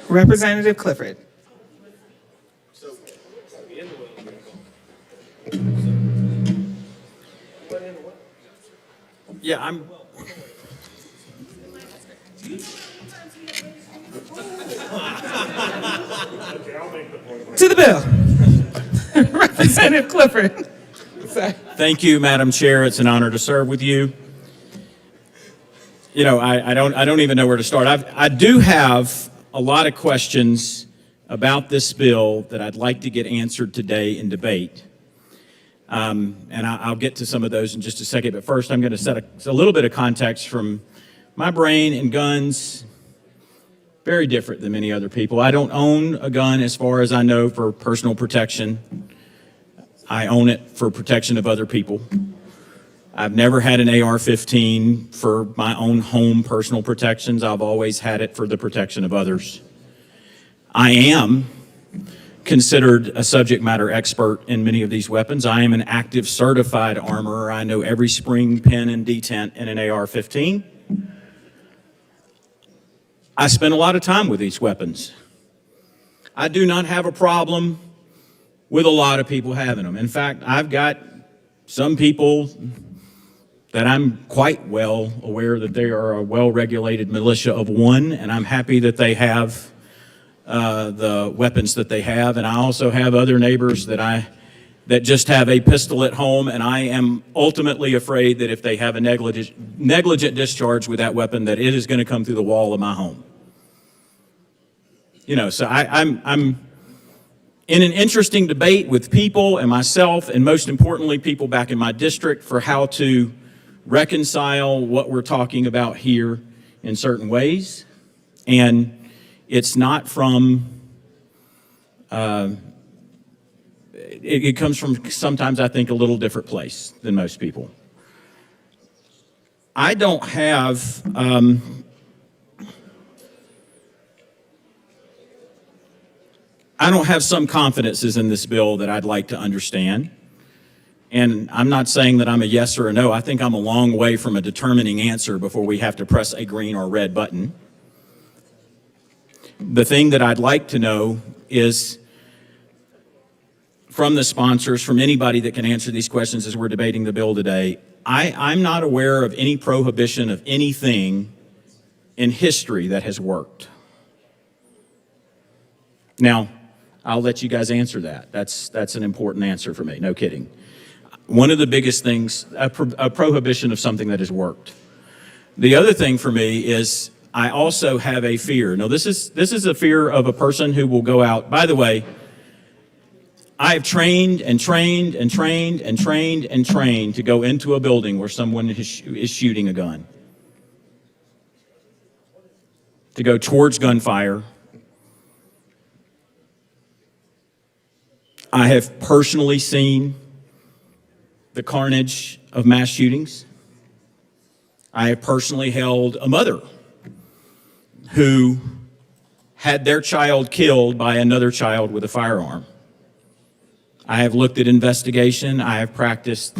Representative Clifford. Yeah, I'm. To the bill. Representative Clifford. Sorry. Thank you, Madam Chair. It's an honor to serve with you. You know, I don't even know where to start. I do have a lot of questions about this bill that I'd like to get answered today in debate. And I'll get to some of those in just a second. But first, I'm going to set a little bit of context from my brain and guns. Very different than many other people. I don't own a gun as far as I know for personal protection. I own it for protection of other people. I've never had an AR-15 for my own home personal protections. I've always had it for the protection of others. I am considered a subject matter expert in many of these weapons. I am an active certified armorer. I know every spring, pin, and detent in an AR-15. I spend a lot of time with these weapons. I do not have a problem with a lot of people having them. In fact, I've got some people that I'm quite well aware that they are a well-regulated militia of one, and I'm happy that they have the weapons that they have. And I also have other neighbors that just have a pistol at home, and I am ultimately afraid that if they have a negligent discharge with that weapon, that it is going to come through the wall of my home. You know, so I'm in an interesting debate with people and myself, and most importantly, people back in my district, for how to reconcile what we're talking about here in certain ways. And it's not from, it comes from sometimes I think a little different place than most people. I don't have, some confidences in this bill that I'd like to understand. And I'm not saying that I'm a yes or a no. I think I'm a long way from a determining answer before we have to press a green or red button. The thing that I'd like to know is from the sponsors, from anybody that can answer these questions as we're debating the bill today, I'm not aware of any prohibition of anything in history that has worked. Now, I'll let you guys answer that. That's an important answer for me, no kidding. One of the biggest things, a prohibition of something that has worked. The other thing for me is I also have a fear. Now, this is a fear of a person who will go out. By the way, I have trained and trained and trained and trained and trained to go into a building where someone is shooting a gun, to go towards gunfire. I have personally seen the carnage of mass shootings. I have personally held a mother who had their child killed by another child with a firearm. I have looked at investigation. I have practiced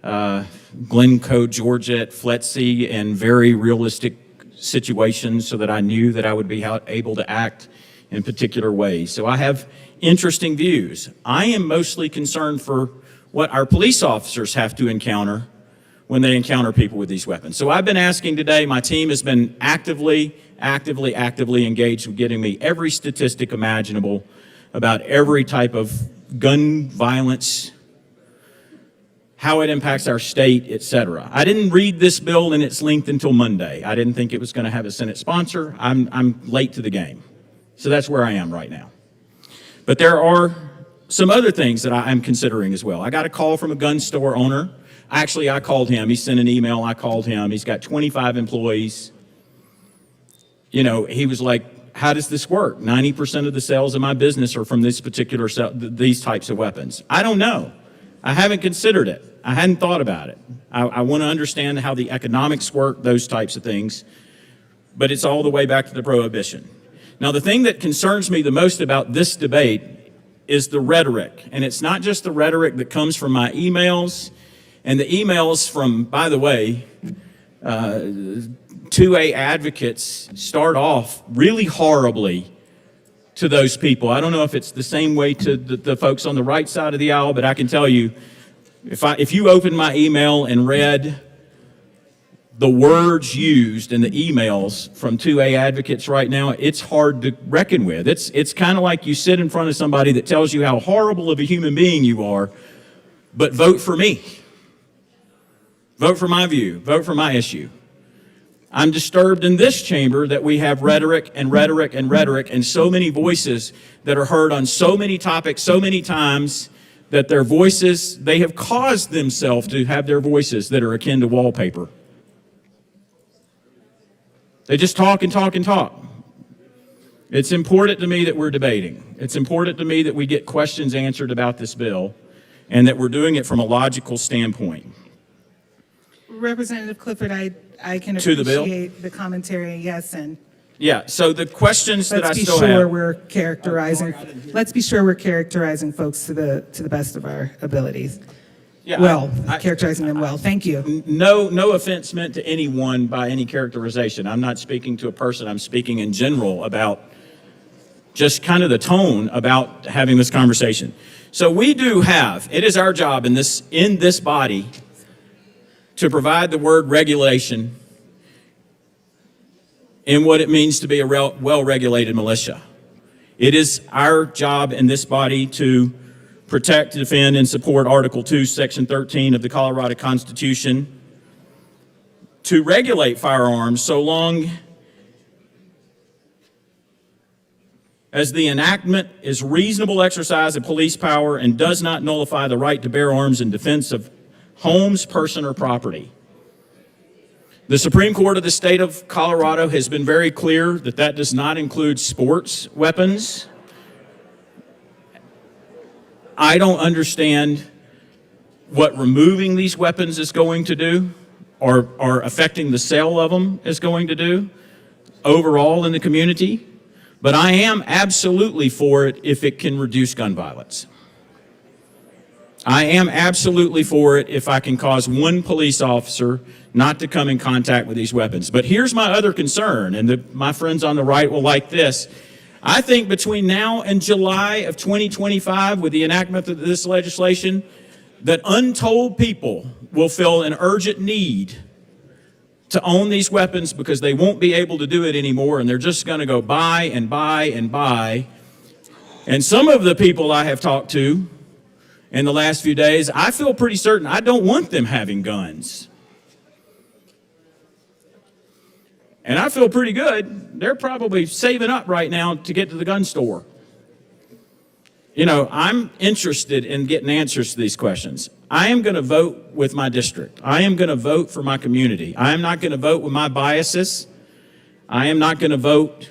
Glencoe, Georgia at FLETC in very realistic situations so that I knew that I would be able to act in particular ways. So I have interesting views. I am mostly concerned for what our police officers have to encounter when they encounter people with these weapons. So I've been asking today, my team has been actively engaged with getting me every statistic imaginable about every type of gun violence, how it impacts our state, etc. I didn't read this bill in its length until Monday. I didn't think it was going to have a Senate sponsor. I'm late to the game. So that's where I am right now. But there are some other things that I'm considering as well. I got a call from a gun store owner. Actually, I called him. He sent an email. I called him. He's got 25 employees. You know, he was like, how does this work? 90% of the sales of my business are from this particular these types of weapons. I don't know. I haven't considered it. I hadn't thought about it. I want to understand how the economics work, those types of things. But it's all the way back to the prohibition. Now, the thing that concerns me the most about this debate is the rhetoric. And it's not just the rhetoric that comes from my emails. And the emails from, by the way, 2A advocates start off really horribly to those people. I don't know if it's the same way to the folks on the right side of the aisle, but I can tell you, if you open my email and read the words used in the emails from 2A advocates right now, it's hard to reckon with. It's kind of like you sit in front of somebody that tells you how horrible of a human being you are, but vote for me. Vote for my view. Vote for my issue. I'm disturbed in this chamber that we have rhetoric and rhetoric and rhetoric and so many voices that are heard on so many topics so many times that their voices, they have caused themselves to have their voices that are akin to wallpaper. They just talk and talk and talk. It's important to me that we're debating. It's important to me that we get questions answered about this bill and that we're doing it from a logical standpoint. Representative Clifford, I can To the bill? appreciate the commentary, yes, and Yeah, so the questions that I let's be still sure have. we're characterizing, let's be sure we're characterizing folks to the best of our abilities. Yeah, Well, I- characterizing them well. Thank you. No offense meant to anyone by any characterization. I'm not speaking to a person. I'm speaking in general about just kind of the tone about having this conversation. So we do have, it is our job in this body to provide the word regulation in what it means to be a well-regulated militia. It is our job in this body to protect, defend, and support Article 2, Section 13 of the Colorado Constitution, to regulate firearms so long as the enactment is reasonable exercise of police power and does not nullify the right to bear arms in defense of homes, person, or property. The Supreme Court of the state of Colorado has been very clear that that does not include sports weapons. I don't understand what removing these weapons is going to do or affecting the sale of them is going to do overall in the community, but I am absolutely for it if it can reduce gun violence. I am absolutely for it if I can cause one police officer not to come in contact with these weapons. But here's my other concern, and my friends on the right will like this. I think between now and July of 2025, with the enactment of this legislation, that untold people will feel an urgent need to own these weapons because they won't be able to do it anymore, and they're just going to go buy and buy and buy. And some of the people I have talked to in the last few days, I feel pretty certain I don't want them having guns. And I feel pretty good. They're probably saving up right now to get to the gun store. You know, I'm interested in getting answers to these questions. I am going to vote with my district. I am going to vote for my community. I am not going to vote with my biases. I am not going to vote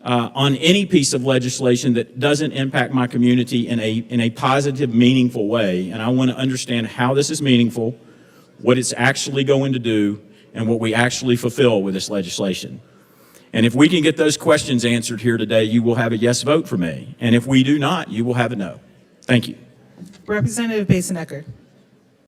on any piece of legislation that doesn't impact my community in a positive, meaningful way. And I want to understand how this is meaningful, what it's actually going to do, and what we actually fulfill with this legislation. And if we can get those questions answered here today, you will have a yes vote for me. And if we do not, you will have a no. Thank you. Representative Basin-Eckert.